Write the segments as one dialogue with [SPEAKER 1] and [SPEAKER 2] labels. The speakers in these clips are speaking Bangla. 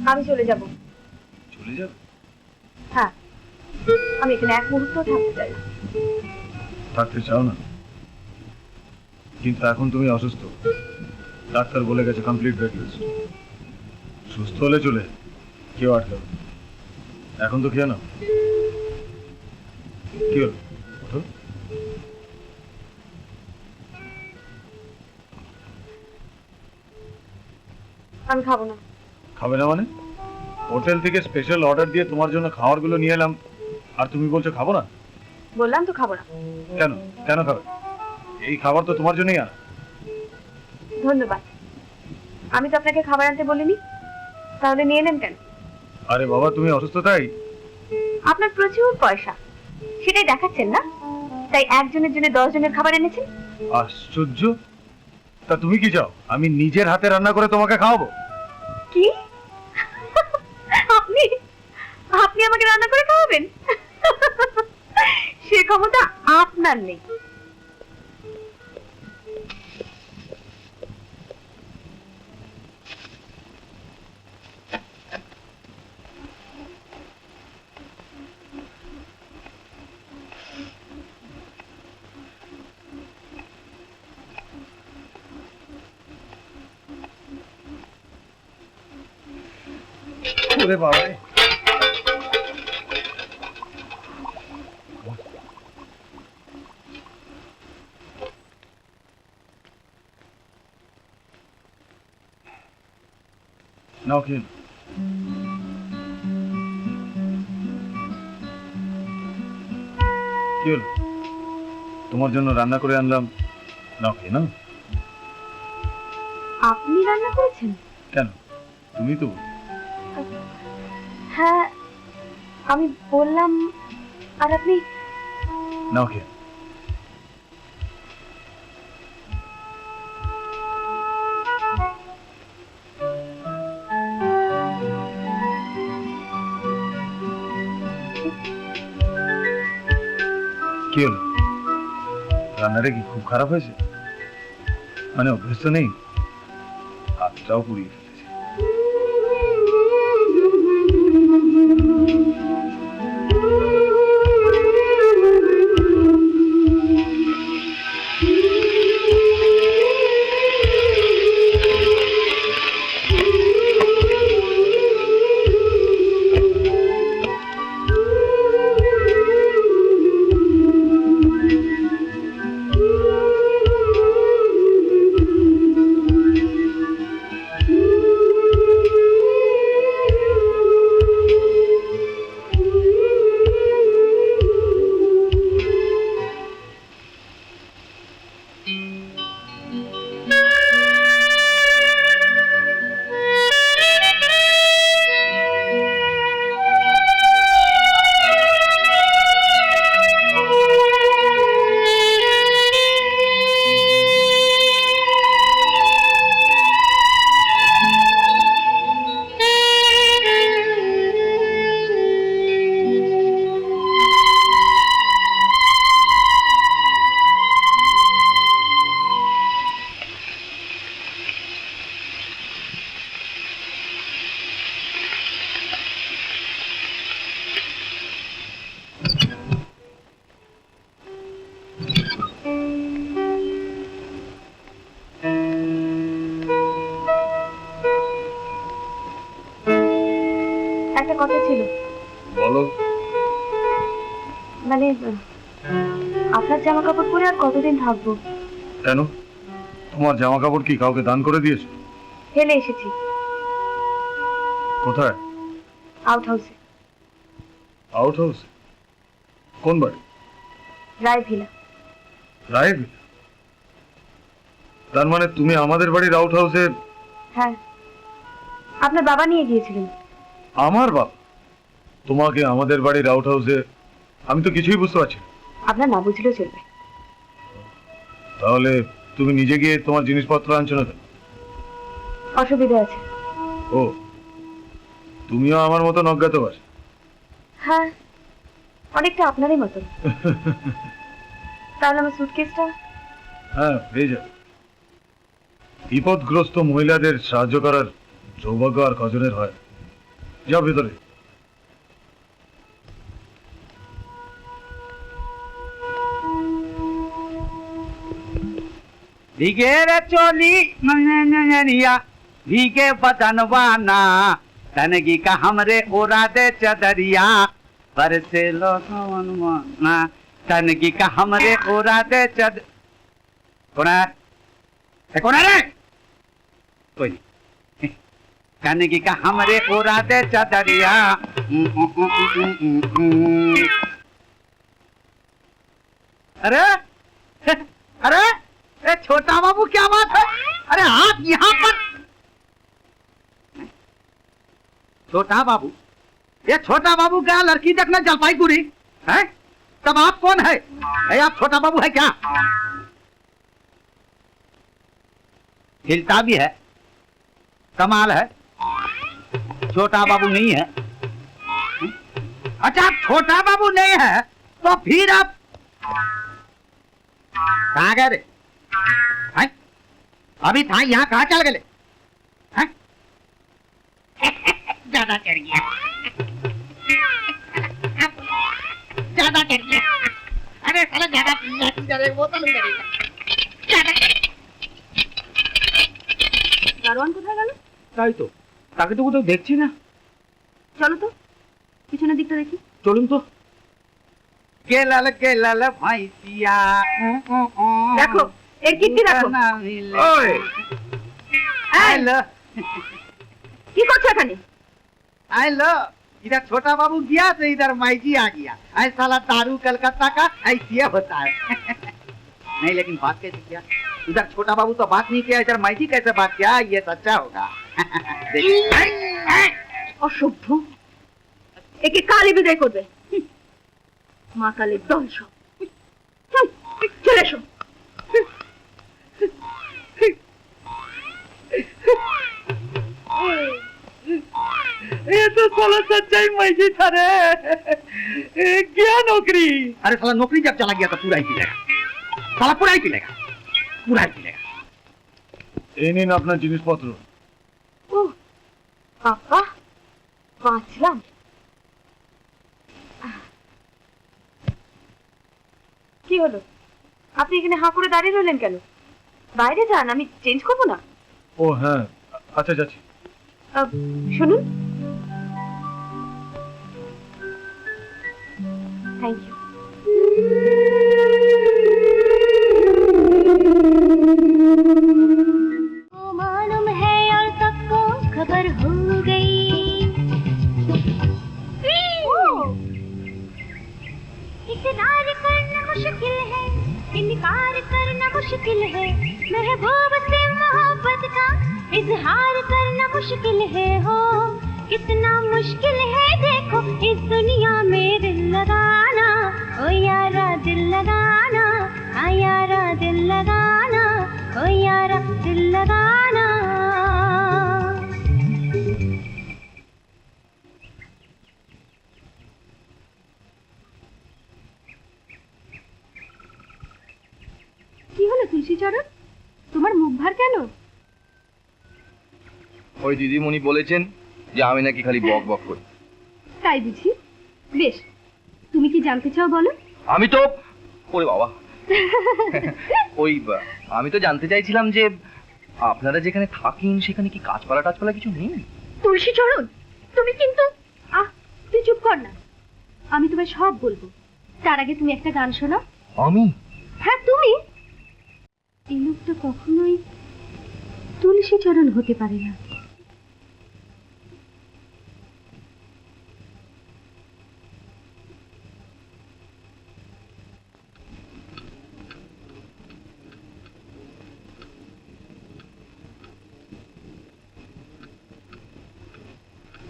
[SPEAKER 1] আমি চলে যাব।
[SPEAKER 2] চলে যাবে?
[SPEAKER 1] হ্যাঁ, আমি এখানে এক মুহূর্ত থাকতে চাই না।
[SPEAKER 2] থাকতে চাও না? কিন্তু এখন তুমি অসুস্থ, ডাক্তার বলে গেছে কমপ্লিট বেড রেস্ট। সুস্থ হলে চলে কেউ আটকাবে। এখন তো খেয়ে নাও। কি হলো? ওঠো।
[SPEAKER 1] আমি খাবো না।
[SPEAKER 2] খাবে না মানে? হোটেল থেকে স্পেশাল অর্ডার দিয়ে তোমার জন্য খাবারগুলো নিয়ে এলাম, আর তুমি বলছো খাবো না?
[SPEAKER 1] বললাম তো খাবো না।
[SPEAKER 2] কেন? কেন খাবে? এই খাবার তো তোমার জন্যই আনা।
[SPEAKER 1] ধন্যবাদ। আমি তো আপনাকে খাবার আনতে বলিনি, তাহলে নিয়ে এলেন কেন?
[SPEAKER 2] আরে বাবা, তুমি অসুস্থ তাই?
[SPEAKER 1] আপনার প্রচুর পয়সা, সেটাই দেখাচ্ছেন না? তাই একজনের জন্য 10 জনের খাবার এনেছেন।
[SPEAKER 2] আশ্চর্য! তা তুমি কি চাও আমি নিজের হাতে রান্না করে তোমাকে খাওয়াবো?
[SPEAKER 1] কি? আপনি আপনি আমাকে রান্না করে খাওয়াবেন? সে ক্ষমতা আপনার নেই।
[SPEAKER 2] ওরে বাবা রে। নাও খেয়ে নাও। কি হলো? তোমার জন্য রান্না করে আনলাম, নাও খেয়ে নাও।
[SPEAKER 1] আপনি রান্না করেছেন?
[SPEAKER 2] কেন? তুমি তো।
[SPEAKER 1] হ্যাঁ, আমি বললাম। আর আপনি?
[SPEAKER 2] নাও খেয়ে। কি হলো? রান্নাটা কি খুব খারাপ হয়েছে? মানে অভ্যস্ত নেই? হাতটাও পুড়িয়ে ফেলেছে।
[SPEAKER 1] একটা কথা ছিল।
[SPEAKER 2] বলো।
[SPEAKER 1] মানে আপনার জামা কাপড় পরে আর কতদিন থাকবো?
[SPEAKER 2] কেন? তোমার জামা কাপড় কি কাউকে দান করে দিয়েছো?
[SPEAKER 1] ফেলে এসেছি।
[SPEAKER 2] কোথায়?
[SPEAKER 1] আউট হাউসে।
[SPEAKER 2] Out house? কোন বাড়ি?
[SPEAKER 1] রায় ভিলা।
[SPEAKER 2] রায় ভিলা? তার মানে তুমি আমাদের বাড়ির আউট হাউসে?
[SPEAKER 1] হ্যাঁ, আপনার বাবা নিয়ে গিয়েছিলেন।
[SPEAKER 2] আমার বাবা তোমাকে আমাদের বাড়ির আউট হাউসে? আমি তো কিছুই বুঝতে পারছি না।
[SPEAKER 1] আপনার না বুঝলেও চলবে।
[SPEAKER 2] তাহলে তুমি নিজে গিয়ে তোমার জিনিসপত্র আনছো না কেন?
[SPEAKER 1] অসুবিধা আছে।
[SPEAKER 2] ও, তুমিও আমার মতন অজ্ঞাতবাস?
[SPEAKER 1] হ্যাঁ, অনেকটা আপনারই মতন। তাহলে আমার সুটকেসটা?
[SPEAKER 2] হ্যাঁ, পেয়ে যাবে। বিপদগ্রস্ত মহিলাদের সাহায্য করার সৌভাগ্য আর কজনের হয়? যাও ভেতরে।
[SPEAKER 3] भीगे रे चोली ननिया भीगे बदनवाना तनगी का हमरे ओरा दे चदरिया बरसे लो सवनवाना तनगी का हमरे ओरा दे चद कौन है रे कोई नहीं तनगी का हमरे ओरा दे चदरिया अरे अरे ए छोटा बाबू क्या बात है? अरे आप यहाँ पर छोटा बाबू, ये छोटा बाबू क्या लड़की देखने जलपाईगुड़ी है? तब आप कौन है? आप छोटा बाबू है क्या? हिलता भी है, कमाल है। छोटा बाबू नहीं है। अच्छा आप छोटा बाबू नहीं है तो फिर आप कहाँ गए रे? अभी था यहाँ कहाँ चल गए? ज्यादा चढ़ गया, ज्यादा चढ़ गया। अरे साला ज्यादा पी बोतल
[SPEAKER 1] দারোয়ান কোথায় গেল?
[SPEAKER 3] তাই তো, তাকে তো কোথাও দেখছি না।
[SPEAKER 1] চলো তো পিছনের দিকটা দেখি।
[SPEAKER 3] চলুন তো। কেলাল ভাইসিয়া
[SPEAKER 1] দেখো এর কীর্তি দেখো।
[SPEAKER 2] ওই
[SPEAKER 3] हेलो
[SPEAKER 1] কি করছো এখানে?
[SPEAKER 3] हेलो इधर छोटा बाबू गया तो इधर माईजी आ गया। ऐसा साला दारू कलकत्ता का ऐसे होता है। नहीं लेकिन बात कैसे किया? उधर छोटा बाबू तो बात नहीं किया, इधर माईजी कैसे बात किया? ये सच्चा होगा।
[SPEAKER 1] অসভ্য, একে কালি বিদায় করবে। মা কালীর দল সব। চলে এসো।
[SPEAKER 3] ये तो साला सच्चाई माईजी था रे। क्या नौकरी? अरे साला नौकरी जब चला गया तो पूरा ही पिलेगा, साला पूरा ही पिलेगा, पूरा ही पिलेगा।
[SPEAKER 2] এই নিন আপনার জিনিসপত্র।
[SPEAKER 1] ও বাবা, বাঁচলাম। কি হলো, আপনি এখানে হাঁ করে দাঁড়িয়ে রইলেন কেন? বাইরে যান, আমি চেঞ্জ করবো না।
[SPEAKER 2] ও হ্যাঁ, আচ্ছা যাচ্ছি।
[SPEAKER 1] শুনুন, থ্যাংক ইউ।
[SPEAKER 4] मालूम है और सबको खबर हो गई। इकरार करना मुश्किल है, इनकार करना मुश्किल है, महबूब से मोहब्बत का इजहार करना मुश्किल है। हो कितना मुश्किल है देखो इस दुनिया में दिल लगाना। ओ यारा दिल लगाना, हाँ यारा दिल लगाना, ओ यारा दिल लगाना।
[SPEAKER 1] কি হলো তুলসীচরণ, তোমার মুখ ভার কেন?
[SPEAKER 5] ওই দিদিমণি বলেছেন যে আমি নাকি খালি বক বক করি।
[SPEAKER 1] তাই বুঝি? বেশ, তুমি কি জানতে চাও বলো।
[SPEAKER 5] আমি তো ওরে বাবা আমি তো জানতে চাইছিলাম যে আপনারা যেখানে থাকেন সেখানে কি গাছপালা টাছপালা কিছু নেই?
[SPEAKER 1] তুলসীচরণ, তুমি কিন্তু তুই চুপ কর না, আমি তোমায় সব বলবো। তার আগে তুমি একটা গান শোনাও।
[SPEAKER 5] আমি?
[SPEAKER 1] হ্যাঁ তুমি। এই লোকটা কখনোই তুলসীচরণ হতে পারে না।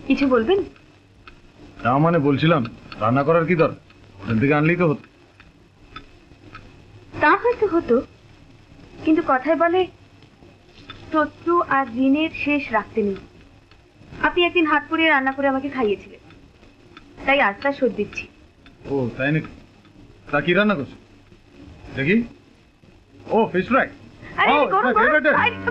[SPEAKER 1] কিছু বলবেন?
[SPEAKER 2] না মানে বলছিলাম রান্না করার কি দরকার, ওখান থেকে আনলেই তো হতো।
[SPEAKER 1] তা হয়তো হতো, কিন্তু কথায় বলে শত্রু আর ঋণের শেষ রাখতে নেই। আপনি একদিন হাত পুড়িয়ে রান্না করে আমাকে খাইয়েছিলেন, তাই আজ তার শোধ দিচ্ছি।
[SPEAKER 2] ও তাই নাকি? তা কি রান্না করছো দেখি? ও ফিশ ফ্রাই।
[SPEAKER 1] আরে
[SPEAKER 2] Oh,
[SPEAKER 1] গরম
[SPEAKER 2] my
[SPEAKER 1] গরম।
[SPEAKER 2] favorite dish.
[SPEAKER 1] আরে-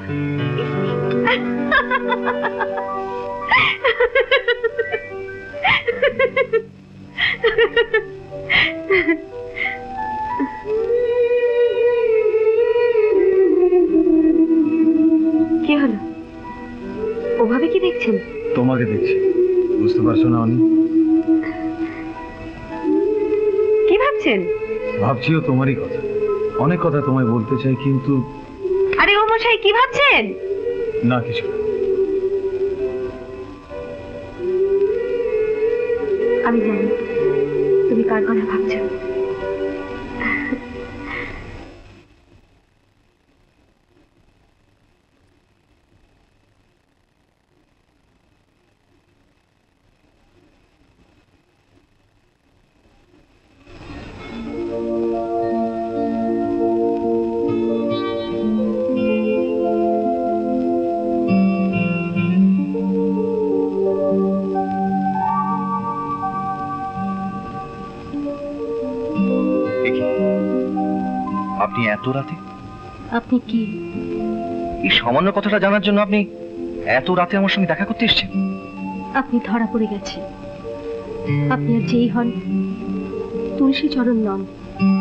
[SPEAKER 2] মানি।
[SPEAKER 1] কি ভাবছেন?
[SPEAKER 2] ভাবছিও তোমারই কথা, অনেক কথা তোমায় বলতে চাই, কিন্তু
[SPEAKER 1] আরে ও মশাই, কি ভাবছেন?
[SPEAKER 2] না কিছু না।
[SPEAKER 1] আমি জানি তুমি কার কথা ভাবছো।
[SPEAKER 5] আপনি এত রাতে?
[SPEAKER 6] আপনি কি?
[SPEAKER 5] এই সামান্য কথাটা জানার জন্য আপনি এত রাতে আমার সঙ্গে দেখা করতে এসেছেন?
[SPEAKER 6] আপনি ধরা পড়ে গেছে। আপনি আর যেই হন, তুলসী চরণ নন।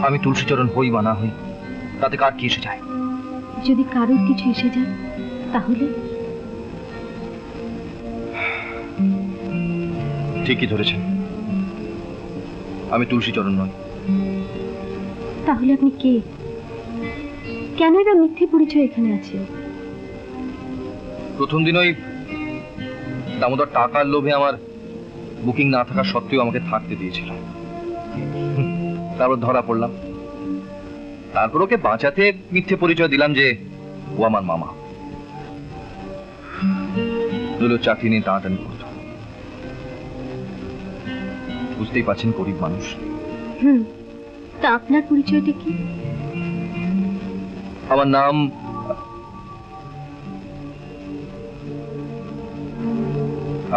[SPEAKER 5] আমি তুলসীচরণ হই বা না হই, তাতে কার কি এসে যায়?
[SPEAKER 6] যদি কারোর কিছু এসে যায় তাহলে?
[SPEAKER 5] ঠিকই ধরেছেন, আমি তুলসীচরণ নই।
[SPEAKER 6] তাহলে আপনি কে? কেন এটা মিথ্যে পরিচয় এখানে আছে?
[SPEAKER 5] প্রথম দিন ওই দামোদর টাকার লোভে আমার বুকিং না থাকা সত্ত্বেও আমাকে থাকতে দিয়েছিল। তারপর ধরা পড়লাম, তারপর ওকে বাঁচাতে মিথ্যে পরিচয় দিলাম যে ও আমার মামা। দুটো চাকরি নিয়ে টানাটানি করত। বুঝতেই পারছেন, গরিব মানুষ।
[SPEAKER 6] তা আপনার পরিচয়টা কি?
[SPEAKER 5] আমার নাম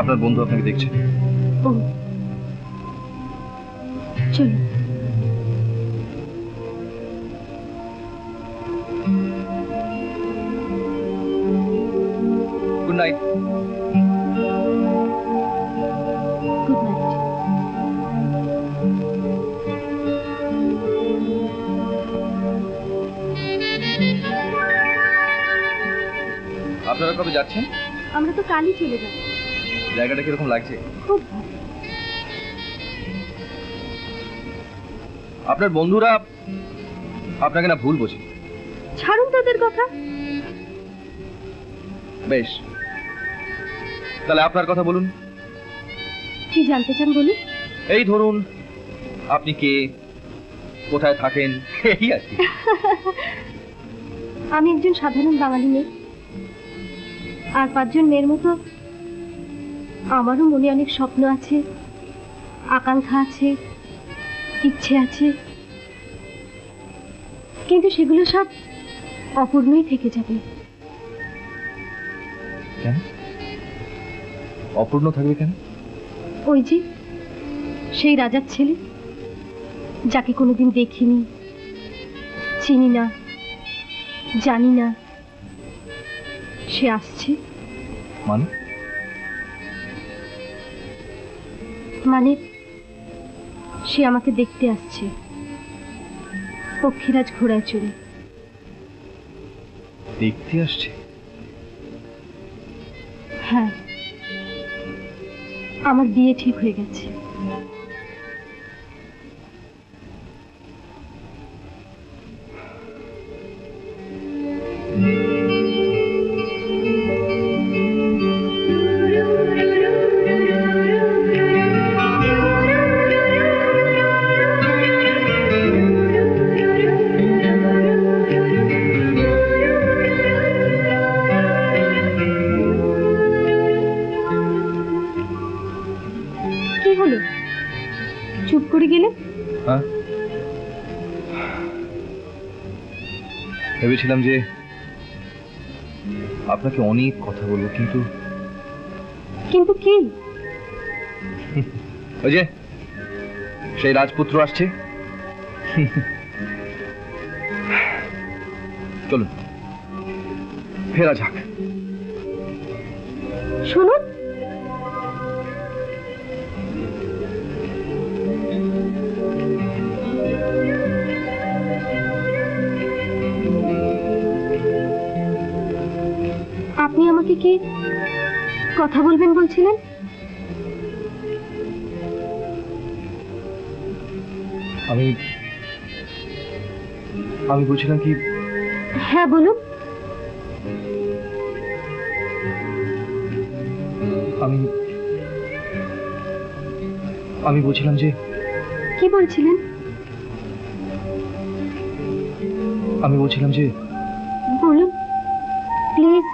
[SPEAKER 5] আপনার বন্ধু আপনাকে দেখছে।
[SPEAKER 6] ও, চলুন।
[SPEAKER 5] Good night.
[SPEAKER 6] Good night.
[SPEAKER 5] আপনারা কবে যাচ্ছেন?
[SPEAKER 6] আমরা তো কালই চলে যাব।
[SPEAKER 5] জায়গাটা কিরকম লাগছে?
[SPEAKER 6] খুব ভালো।
[SPEAKER 5] আপনার বন্ধুরা আপনাকে না ভুল বোঝে।
[SPEAKER 6] ছাড়ুন তোদের কথা।
[SPEAKER 5] বেশ, তাহলে আপনার কথা বলুন।
[SPEAKER 6] কি জানতে চান বলুন?
[SPEAKER 5] এই ধরুন, আপনি কে, কোথায় থাকেন, এই আর কি।
[SPEAKER 6] আমি একজন সাধারণ বাঙালি মেয়ে। আর 5 জন মেয়ের মতো আমারও মনে অনেক স্বপ্ন আছে, আকাঙ্ক্ষা আছে, ইচ্ছে আছে, কিন্তু সেগুলো সব অপূর্ণই থেকে যাবে।
[SPEAKER 5] কেন অপূর্ণ থাকবে? কেন?
[SPEAKER 6] ওই যে সেই রাজার ছেলে, যাকে কোনোদিন দেখিনি, চিনি না, জানি না, সে আসছে। মানে সে আমাকে দেখতে আসছে, পক্ষীরাজ ঘোড়ায় চড়ে।
[SPEAKER 5] দেখতে আসছে?
[SPEAKER 6] হ্যাঁ, আমার বিয়ে ঠিক হয়ে গেছে। কি হলো, চুপ করে গেলে?
[SPEAKER 5] হ্যাঁ, ভেবেছিলাম যে আপনাকে অনেক কথা বলবো, কিন্তু
[SPEAKER 6] কিন্তু কি?
[SPEAKER 5] ওই যে সেই রাজপুত্র আসছে। চলুন ফেরা যাক।
[SPEAKER 6] শুনুন, আপনি আমাকে কি কথা বলবেন বলছিলেন?
[SPEAKER 5] আমি আমি বলছিলাম কি,
[SPEAKER 6] হ্যাঁ বলুন।
[SPEAKER 5] আমি আমি বলছিলাম যে,
[SPEAKER 6] কি বলছিলেন?
[SPEAKER 5] আমি বলছিলাম যে
[SPEAKER 6] বলুন প্লিজ।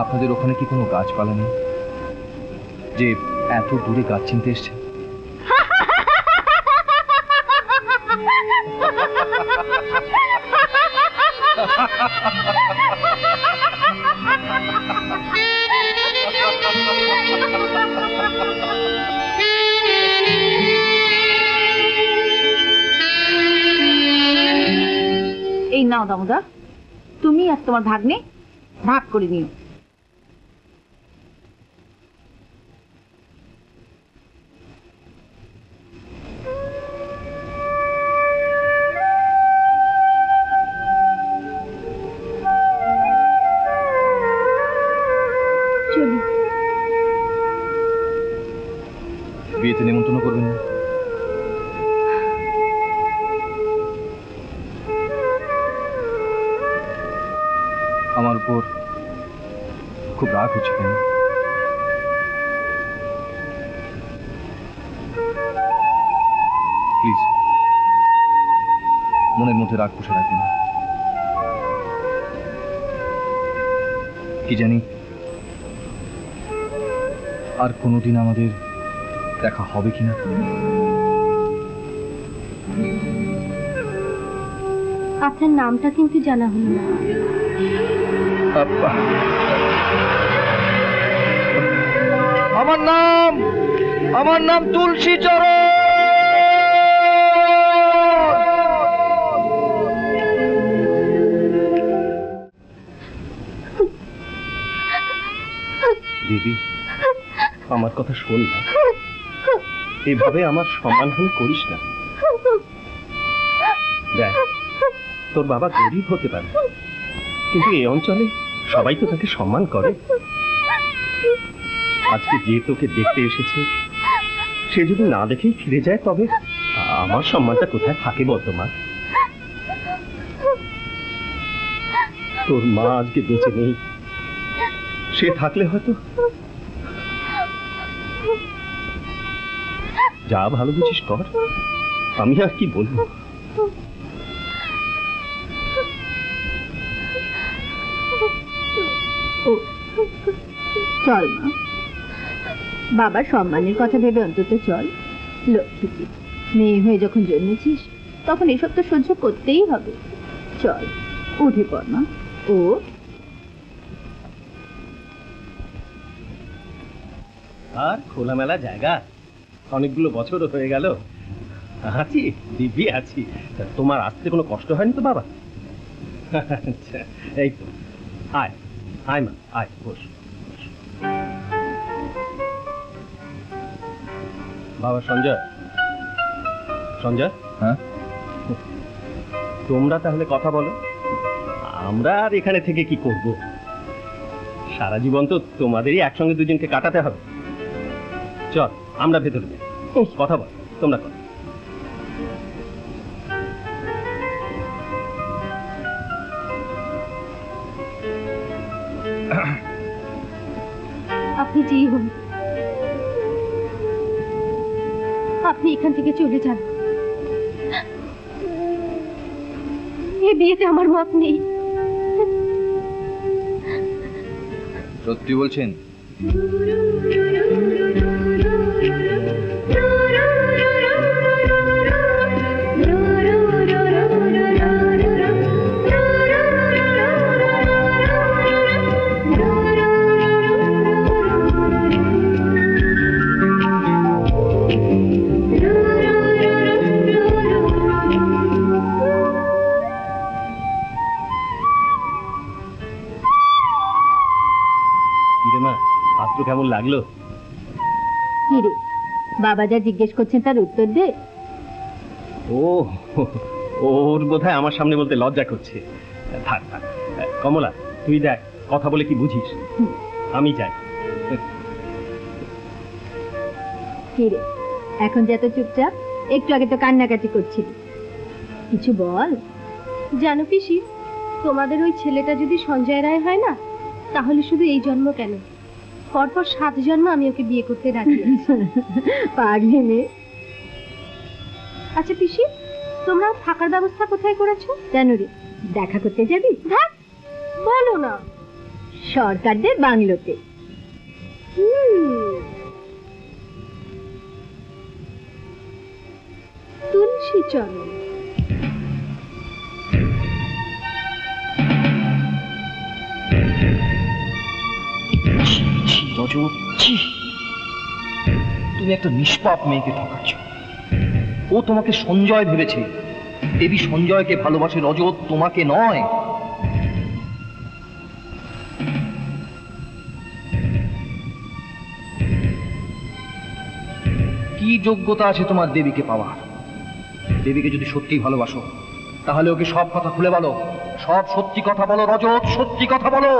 [SPEAKER 5] আপনাদের ওখানে কি কোনো গাছপালা নেই যে এত দূরে গাছ চিনতে এসছে?
[SPEAKER 1] এই নাও দামোদর, তুমি আর তোমার ভাগ্নে ভাগ করে নিও।
[SPEAKER 6] চলি।
[SPEAKER 5] বিয়েতে নেমন্তন্ন করবেন না? আমার উপর খুব রাগ হচ্ছে কেন? প্লিজ মনের মধ্যে রাগ পুষে রাখবেন না। কি জানি আর কোনোদিন আমাদের দেখা হবে কিনা।
[SPEAKER 6] আপনার নামটা কিন্তু জানা হলো না।
[SPEAKER 5] আমার নাম তুলসী চরণ।
[SPEAKER 7] দিদি, আমার কথা শোন না, এভাবে আমার সম্মানহানি করিস না। দেখ, তোর বাবা গরিব হতে পারে, কিন্তু এই অঞ্চলে সবাই তো তাকে সম্মান করে। আজকে যে তোকে দেখতে এসেছে সে যদি না দেখেই ফিরে যায়, তবে আমার সম্মানটা কোথায় থাকে বলতো মা? তোর মা আজকে বেঁচে নেই, সে থাকলে হয়তো যা ভালো বুঝিস কর, আমি আর কি বলবো।
[SPEAKER 6] চল মা, বাবার সম্মানের কথা ভেবে অন্তত চল। লক্ষ্মী, মেয়ে হয়ে যখন জন্মেছিস তখন এসব তো সহ্য করতেই হবে। চল উঠে পড় মা। ও
[SPEAKER 7] আর খোলামেলা জায়গা, অনেকগুলো বছর হয়ে গেল। আছি, দিব্যি আছি। তা তোমার আসতে কোনো কষ্ট হয়নি তো বাবা? আচ্ছা, এই তো। আয় আয় মা, আয়, বস। বাবা সঞ্জয়, সঞ্জয়,
[SPEAKER 5] হ্যাঁ?
[SPEAKER 7] তোমরা তাহলে কথা বলো, আমরা আর এখানে থেকে কি করব? সারা জীবন তো তোমাদেরই একসঙ্গে দুজনকে কাটাতে হবে। চল আমরা ভেতরে যাই, কথা বল, তোমরা কথা।
[SPEAKER 6] আপনি যেই হন, আপনি এখান থেকে চলে যান। এই বিয়েতে আমার মত নেই।
[SPEAKER 5] সত্যি বলছেন?
[SPEAKER 7] কেমন লাগলো?
[SPEAKER 6] হিরে, বাবা যা জিজ্ঞেস করছেন তার উত্তর দে।
[SPEAKER 7] ও, ওর বোধহয় আমার সামনে বলতে লজ্জা করছে। থাক থাক, কমলা তুই দেখ কথা বলে কি বুঝিস। আমি যাই।
[SPEAKER 6] ফিরে এখন যে এত চুপচাপ, একটু আগে তো কান্নাকাটি করছিলি, কিছু বল।
[SPEAKER 1] জানো পিসি, তোমাদের ওই ছেলেটা যদি সঞ্জয় রায় হয় না, তাহলে শুধু এই জন্ম কেন, পরপর 7 জন্ম আমি ওকে বিয়ে করতে রাজি আছি।
[SPEAKER 6] পাগলি মেয়ে।
[SPEAKER 1] আচ্ছা পিসি, তোমরা থাকার ব্যবস্থা কোথায় করেছো?
[SPEAKER 6] কেন রে, দেখা করতে যাবি?
[SPEAKER 1] ধ্যাৎ, বলো না।
[SPEAKER 6] সরকারদের বাংলোতে।
[SPEAKER 1] তুলসী চরণ।
[SPEAKER 5] রজত, ছি! তুমি একটা নিষ্পাপ মেয়েকে ঠকাচ্ছ। ও তোমাকে সঞ্জয় ভেবেছে। দেবী সঞ্জয়কে ভালোবাসে, রজত তোমাকে নয়। কি যোগ্যতা আছে তোমার দেবীকে পাওয়ার? দেবীকে যদি সত্যি ভালোবাসো, তাহলে ওকে সব কথা খুলে বলো, সব সত্যি কথা বলো রজত, সত্যি কথা বলো।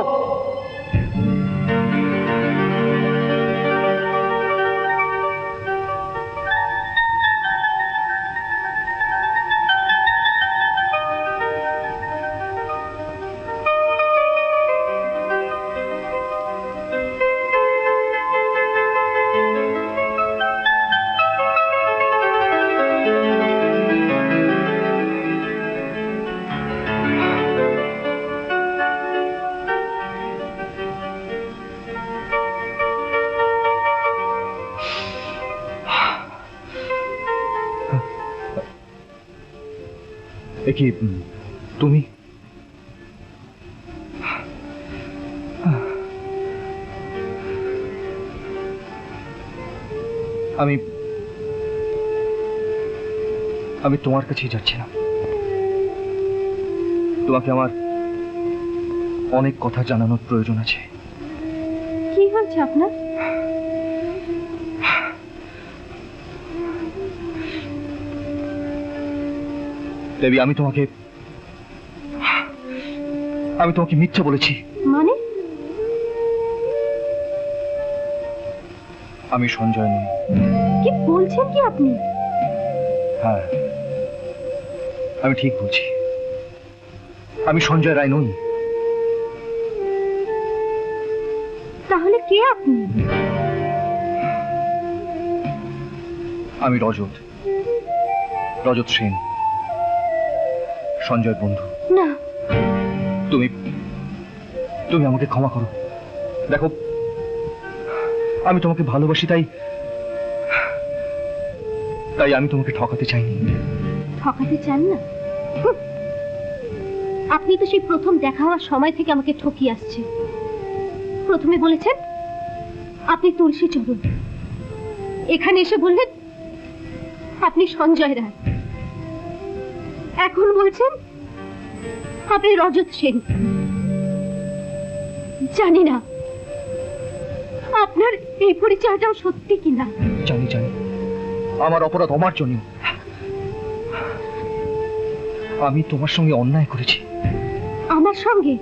[SPEAKER 5] কি তুমি? আমি তোমার কাছেই যাচ্ছিলাম। তোমাকে আমার অনেক কথা জানানোর প্রয়োজন আছে।
[SPEAKER 1] কি হয়েছে আপনার?
[SPEAKER 5] দেবী, আমি তোমাকে মিথ্যা বলেছি।
[SPEAKER 1] মানে?
[SPEAKER 5] আমি সঞ্জয় নই।
[SPEAKER 1] কি বলছেন কি আপনি?
[SPEAKER 5] হ্যাঁ, আমি ঠিক বলছি। আমি সঞ্জয় রায় নই।
[SPEAKER 1] তাহলে কে আপনি?
[SPEAKER 5] আমি রজত সেন, সঞ্জয়ের বন্ধু।
[SPEAKER 1] না,
[SPEAKER 5] তুমি আমাকে ক্ষমা করো। দেখো, আমি তোমাকে ভালোবাসি, তাই আমি তোমাকে ঠকাতে চাইনি।
[SPEAKER 1] ঠকাতে চান না? হুঁ। আপনি তো সেই প্রথম দেখা হওয়ার সময় থেকে আমাকে ঠকিয়ে আসছে। প্রথমে বলেছেন আপনি তুলসী চরণ, এখানে এসে বললেন আপনি সঞ্জয় রায়, এখন বলছেন আপনি রজত সেন। জানি না আপনার এই পরিচয়টাও সত্যি কিনা।
[SPEAKER 5] জানি আমার অপরাধ আমার জন্য। আমি তোমার সঙ্গে অন্যায় করেছি।
[SPEAKER 1] আমার সঙ্গে?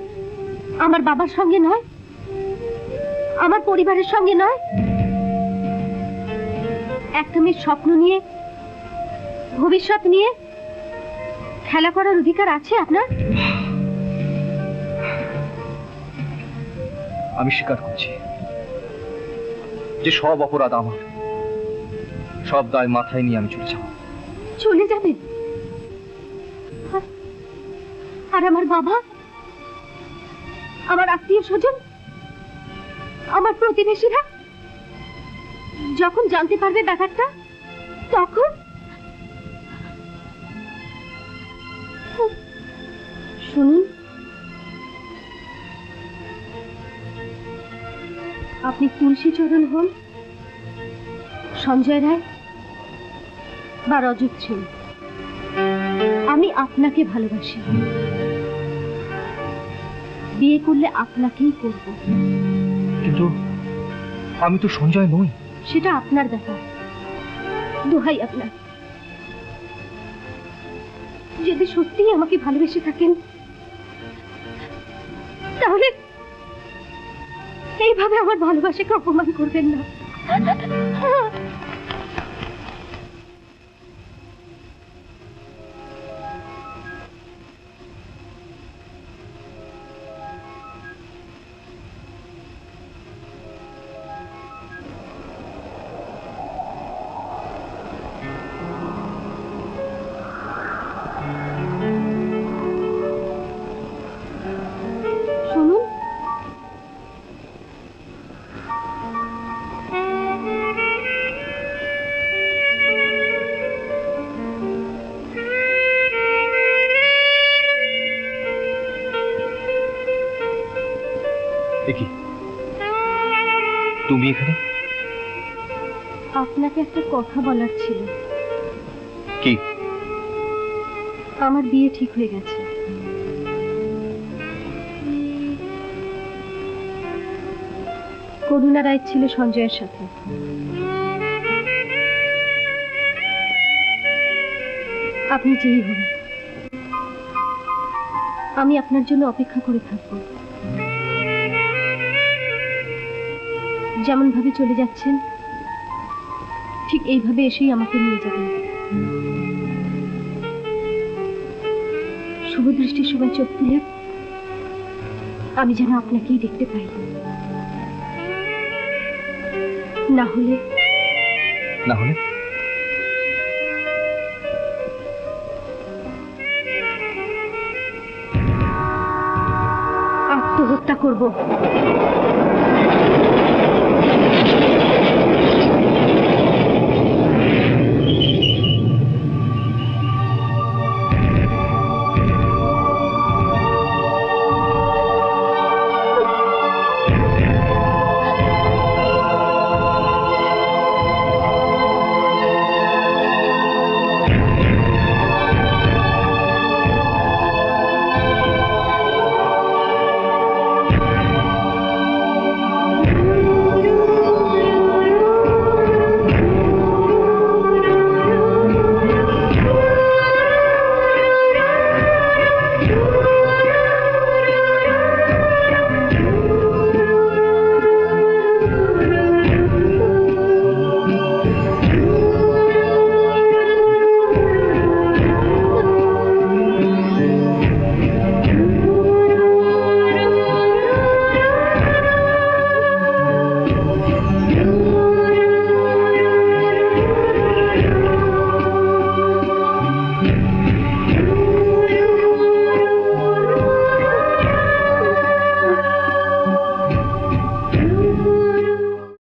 [SPEAKER 1] আমার বাবার সঙ্গে নয়? আমার পরিবারের সঙ্গে নয়? একটা মেয়ের স্বপ্ন নিয়ে, ভবিষ্যৎ নিয়ে খেলা করার অধিকার আছে আপনার?
[SPEAKER 5] আমি স্বীকার করছি যে সব অপরাধ আমার, সব দায় মাথায় নিয়ে আমি চলে যাব।
[SPEAKER 1] চলে যাবেন? আর আমার বাবা, আমার আত্মীয় স্বজন, আমার প্রতিবেশীরা যখন জানতে পারবে ব্যাপারটা, তখন? শুনুন, আপনি তুলসী চরণ হন, সঞ্জয় রায় বা রজত সেন, আমি আপনাকে ভালোবাসি। বিয়ে করলে আপনাকেই করব।
[SPEAKER 5] কিন্তু আমি তো সঞ্জয় নই।
[SPEAKER 1] সেটা আপনার ব্যাপার। দোহাই আপনার, যদি সত্যিই আমাকে ভালোবেসে থাকেন, তাহলে এইভাবে আমার ভালোবাসাকে অপমান করবেন না।
[SPEAKER 5] তুমি এখানে?
[SPEAKER 6] আপনাকে একটা কথা বলার ছিল।
[SPEAKER 5] কি?
[SPEAKER 6] আমার বিয়ে ঠিক হয়ে গেছে। করুণা রায় ছিল সঞ্জয়ের সাথে। আপনি যেই হন, আমি আপনার জন্য অপেক্ষা করে থাকব। যেমন ভাবে চলে যাচ্ছেন ঠিক এইভাবে এসেই আমাকে নিয়ে যাবেন। শুভ দৃষ্টির সময় চোখ তুলে আমি যেন আপনাকেই দেখতে পাই, না হলে আত্মহত্যা করব।